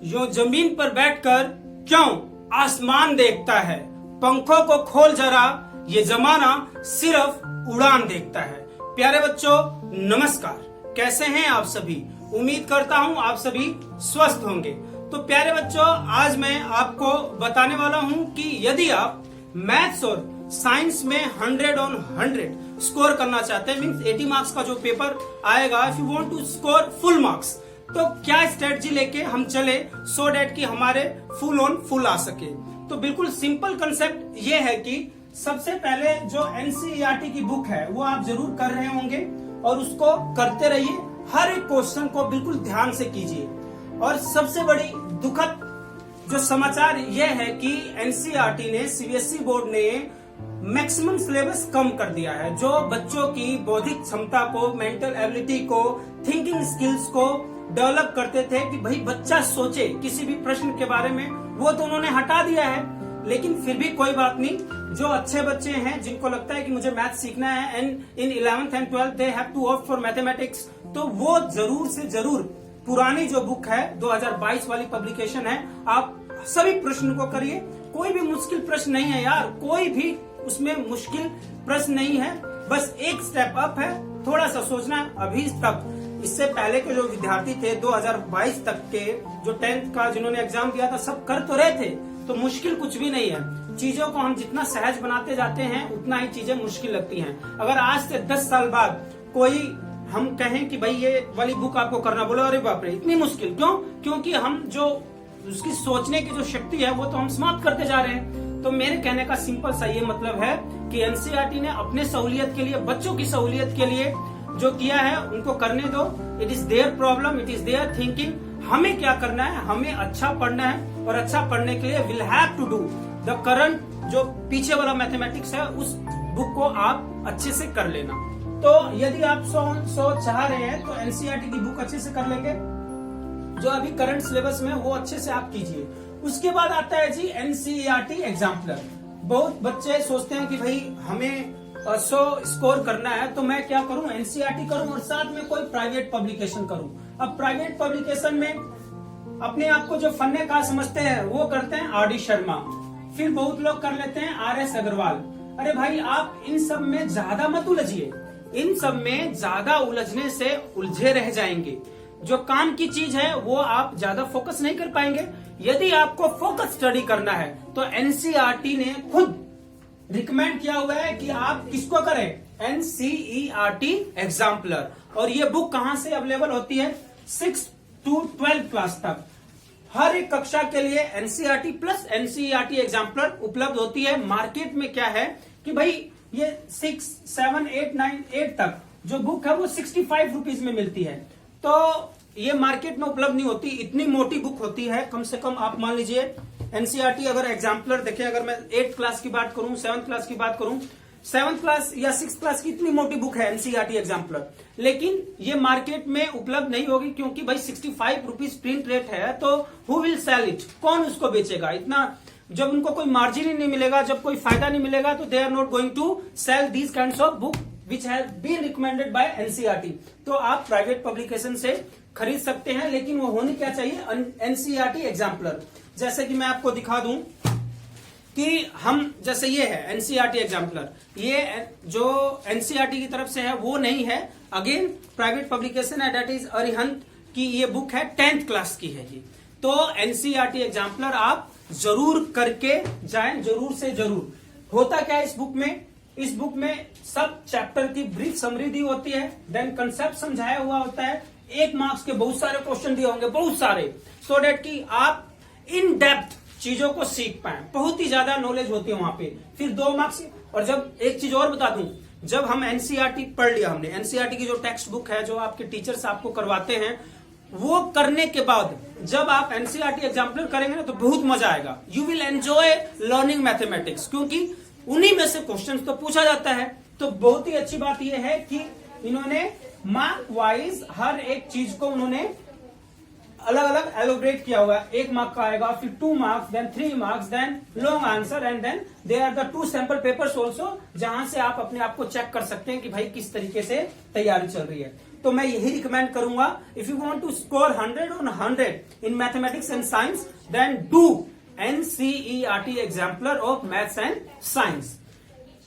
जो जमीन पर बैठकर क्यों आसमान देखता है, पंखों को खोल जरा, ये जमाना सिर्फ उड़ान देखता है। प्यारे बच्चों नमस्कार, कैसे हैं आप सभी। उम्मीद करता हूं आप सभी स्वस्थ होंगे। तो प्यारे बच्चों आज मैं आपको बताने वाला हूं कि यदि आप मैथ्स और साइंस में 100 on 100 स्कोर करना चाहते हैं, मीन्स 80 मार्क्स का जो पेपर आएगा, if you want to score full marks, तो क्या स्ट्रेटजी लेके हम चले सो डैट कि हमारे फुल ऑन फुल आ सके। तो बिल्कुल सिंपल कंसेप्ट ये है कि सबसे पहले जो एनसीईआरटी की बुक है वो आप जरूर कर रहे होंगे और उसको करते रहिए। हर एक क्वेश्चन को बिल्कुल ध्यान से कीजिए। और सबसे बड़ी दुखद जो समाचार यह है कि एनसीईआरटी ने, सीबीएसई बोर्ड ने मैक्सिमम सिलेबस कम कर दिया है, जो बच्चों की बौद्धिक क्षमता को, मेंटल एबिलिटी को, थिंकिंग स्किल्स को डेवलप करते थे कि भाई बच्चा सोचे किसी भी प्रश्न के बारे में, वो तो उन्होंने हटा दिया है। लेकिन फिर भी कोई बात नहीं, जो अच्छे बच्चे हैं जिनको लगता है कि मुझे मैथ सीखना है and in 11th and 12th they have to opt for mathematics, तो वो जरूर से जरूर पुरानी जो बुक है 2022 वाली पब्लिकेशन है, आप सभी प्रश्न को करिए। कोई भी मुश्किल प्रश्न नहीं है यार, कोई भी उसमें मुश्किल प्रश्न नहीं है, बस एक स्टेप अप है, थोड़ा सा सोचना है। अभी तक इससे पहले के जो विद्यार्थी थे 2022 तक के, जो 10th का जिन्होंने एग्जाम दिया था, सब कर तो रहे थे, तो मुश्किल कुछ भी नहीं है। चीजों को हम जितना सहज बनाते जाते हैं उतना ही चीजें मुश्किल लगती हैं। अगर आज से 10 साल बाद कोई हम कहें कि भाई ये वाली बुक आपको करना, बोलो अरे बाप रे इतनी मुश्किल क्यों, क्योंकि हम जो उसकी सोचने की जो शक्ति है वो तो हम समाप्त करते जा रहे हैं। तो मेरे कहने का सिंपल सा ये मतलब है कि एनसीईआरटी ने अपने सहूलियत के लिए, बच्चों की सहूलियत के लिए जो किया है उनको करने दो। It is their problem, it is there thinking. हमें क्या करना है, हमें अच्छा पढ़ना है और अच्छा पढ़ने के लिए will have to do the current, जो पीछे वाला मैथमेटिक्स है उस बुक को आप अच्छे से कर लेना। तो यदि आप 100 चाह रहे हैं तो एनसीईआरटी की बुक अच्छे से कर लेंगे, जो अभी करंट सिलेबस में वो अच्छे से आप कीजिए। उसके बाद आता है जी एनसीईआरटी एग्जाम्पलर। बहुत बच्चे सोचते हैं कि भाई हमें 100 स्कोर करना है तो मैं क्या करूं, एनसीईआरटी करूं और साथ में कोई प्राइवेट पब्लिकेशन करूं। अब प्राइवेट पब्लिकेशन में अपने आप को जो फन्नेकार समझते हैं वो करते हैं आर डी शर्मा, फिर बहुत लोग कर लेते हैं RS अग्रवाल। अरे भाई आप इन सब में ज्यादा मत उलझिए, इन सब में ज्यादा उलझने से उलझे रह जाएंगे। जो काम की चीज है वो आप ज्यादा फोकस नहीं कर पाएंगे। यदि आपको फोकस स्टडी करना है तो एनसीईआरटी ने खुद रिकमेंड किया हुआ है कि आप किसको करें, एनसीईआरटी एग्जाम्पलर। और ये बुक कहां से अवेलेबल होती है, 6 to 12 क्लास तक हर एक कक्षा के लिए एनसीईआरटी प्लस एनसीईआरटी एग्जाम्पलर उपलब्ध होती है। मार्केट में क्या है कि भाई ये 6, 7, 8, 9, 8 तक जो बुक है वो 65 रुपीज में मिलती है, तो ये मार्केट में उपलब्ध नहीं होती। इतनी मोटी बुक होती है, कम से कम आप मान लीजिए एनसीईआरटी अगर एग्जाम्पलर देखें, अगर मैं 8th क्लास की बात करूं, 7th क्लास की बात करूं, 7th क्लास या 6th क्लास की इतनी मोटी बुक है एनसीईआरटी एग्जाम्पलर, लेकिन ये मार्केट में उपलब्ध नहीं होगी क्योंकि भाई 65 रुपीज प्रिंट रेट है, तो हु विल सेल इट, कौन उसको बेचेगा इतना। जब उनको कोई मार्जिन ही नहीं मिलेगा, जब कोई फायदा नहीं मिलेगा, तो they are not going to sell these kinds of book which has been recommended by NCERT. तो आप प्राइवेट पब्लिकेशन से खरीद सकते हैं, लेकिन वो होनी क्या चाहिए, एनसीईआरटी एग्जाम्पलर। जैसे कि मैं आपको दिखा दूं कि हम, जैसे ये है एनसीईआरटी एग्जाम्पलर, ये जो एनसीईआरटी की तरफ से है वो नहीं है, अगेन प्राइवेट पब्लिकेशन है, दैट इज अरिहंत की ये बुक है, 10th क्लास की है ये। तो एनसीईआरटी एग्जाम्पलर आप जरूर करके जाएं, जरूर से जरूर। होता क्या है इस बुक में, इस बुक में सब चैप्टर की ब्रीफ समरी दी होती है, देन कंसेप्ट समझाया हुआ होता है, 1 मार्क्स के बहुत सारे क्वेश्चन दिए होंगे, बहुत सारे, सो डेट कि आप इन डेप्थ चीजों को सीख पाए। बहुत ही ज्यादा नॉलेज होती है वहां पे। फिर 2 मार्क्स। और जब एक चीज और बता दूं, जब हम एनसीईआरटी पढ़ लिया हमने, एनसीईआरटी की जो टेक्स्ट बुक है जो आपके टीचर्स आपको करवाते हैं, वो करने के बाद जब आप एनसीईआरटी एग्जाम्पलर करेंगे ना तो बहुत मजा आएगा। You will enjoy learning mathematics, क्योंकि उन्हीं में से क्वेश्चन तो पूछा जाता है। तो बहुत ही अच्छी बात यह है कि इन्होंने मार्क वाइज हर एक चीज को उन्होंने अलग अलग एलोब्रेट किया हुआ है। 1 मार्क का आएगा, फिर 2 marks, then 3 marks, then long answer, and then there are the 2 sample papers also, जहां से आप अपने आप को चेक कर सकते हैं कि भाई किस तरीके से तैयारी चल रही है। तो मैं यही रिकमेंड करूंगा, if you want to score 100 on 100 in mathematics and science then do NCERT exemplar of maths and science.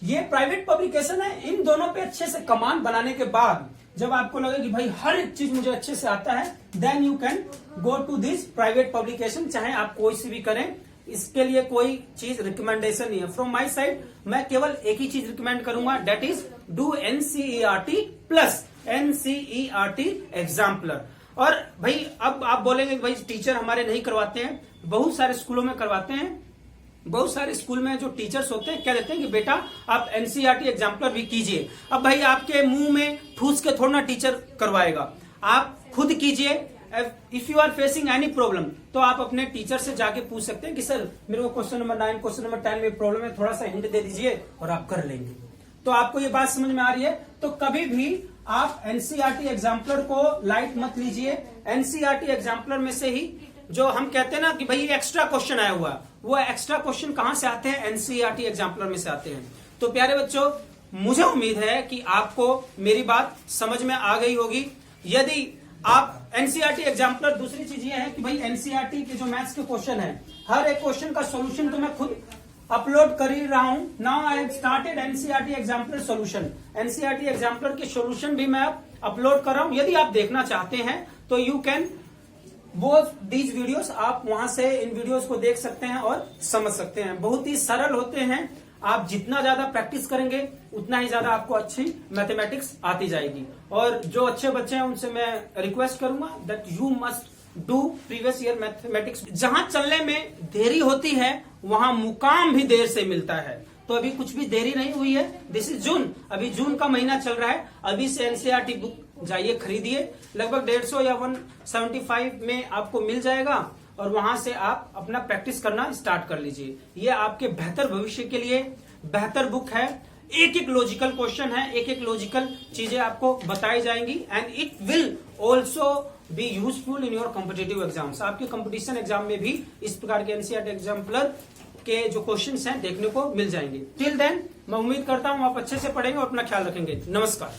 ये प्राइवेट पब्लिकेशन है, इन दोनों पे अच्छे से कमांड बनाने के बाद जब आपको लगे कि भाई हर एक चीज मुझे अच्छे से आता है, then you can go to this private publication, चाहे आप कोई सी भी करें, इसके लिए कोई चीज रिकमेंडेशन नहीं है। फ्रॉम माई साइड मैं केवल एक ही चीज रिकमेंड करूंगा, that is do NCERT plus NCERT exemplar. और भाई अब आप बोलेंगे भाई टीचर हमारे नहीं करवाते हैं, बहुत सारे स्कूलों में करवाते हैं। बहुत सारे स्कूल में जो टीचर्स होते हैं क्या देते हैं कि बेटा आप NCERT एग्जाम्पलर भी कीजिए। अब भाई आपके मुंह में ठूस के थोड़ा ना टीचर करवाएगा, आप खुद कीजिए। If you are facing any problem तो आप अपने टीचर से जाके पूछ सकते हैं कि सर मेरे को क्वेश्चन नंबर 9 क्वेश्चन नंबर 10 में प्रॉब्लम है, थोड़ा सा हिंट दे दीजिए और आप कर लेंगे। तो आपको ये बात समझ में आ रही है। तो कभी भी आप NCERT एग्जाम्पलर को लाइट मत लीजिए। NCERT एग्जाम्पलर में से ही जो हम कहते हैं ना कि भाई एक्स्ट्रा क्वेश्चन आया हुआ, वो एक्स्ट्रा क्वेश्चन कहां से आते हैं? NCERT एग्जाम्पलर में से आते हैं। तो प्यारे बच्चों, मुझे उम्मीद है कि आपको मेरी बात समझ में आ गई होगी। यदि आप NCERT एग्जाम्पलर, दूसरी चीज ये है कि भाई NCERT के जो मैथ्स के क्वेश्चन है, हर एक क्वेश्चन का सोल्यूशन तो मैं खुद अपलोड कर ही रहा हूं। Now I have started NCERT exemplar solution. NCERT exemplar के सोल्यूशन भी मैं अपलोड कर रहा हूं। यदि आप देखना चाहते हैं तो you can both these videos, आप वहां से इन वीडियोस को देख सकते हैं और समझ सकते हैं। बहुत ही सरल होते हैं, आप जितना ज्यादा प्रैक्टिस करेंगे उतना ही ज्यादा आपको अच्छी मैथमेटिक्स आती जाएगी। और जो अच्छे बच्चे हैं उनसे मैं रिक्वेस्ट करूंगा that you must do previous year mathematics. जहां चलने में देरी होती है वहां मुकाम भी देर से मिलता है। तो अभी कुछ भी देरी नहीं हुई है, दिस इज जून, अभी जून का महीना चल रहा है। अभी से NCERT बुक जाइए खरीदिए, लगभग 150 या 175 में आपको मिल जाएगा और वहां से आप अपना प्रैक्टिस करना स्टार्ट कर लीजिए। ये आपके बेहतर भविष्य के लिए बेहतर बुक है। एक एक लॉजिकल क्वेश्चन है, एक एक लॉजिकल चीजें आपको बताई जाएंगी and it will also be useful in your competitive exams. आपके कंपटीशन एग्जाम में भी इस प्रकार के NCERT एग्जाम्पलर के जो क्वेश्चंस हैं देखने को मिल जाएंगे। टिल देन मैं उम्मीद करता हूं आप अच्छे से पढ़ेंगे और अपना ख्याल रखेंगे। नमस्कार।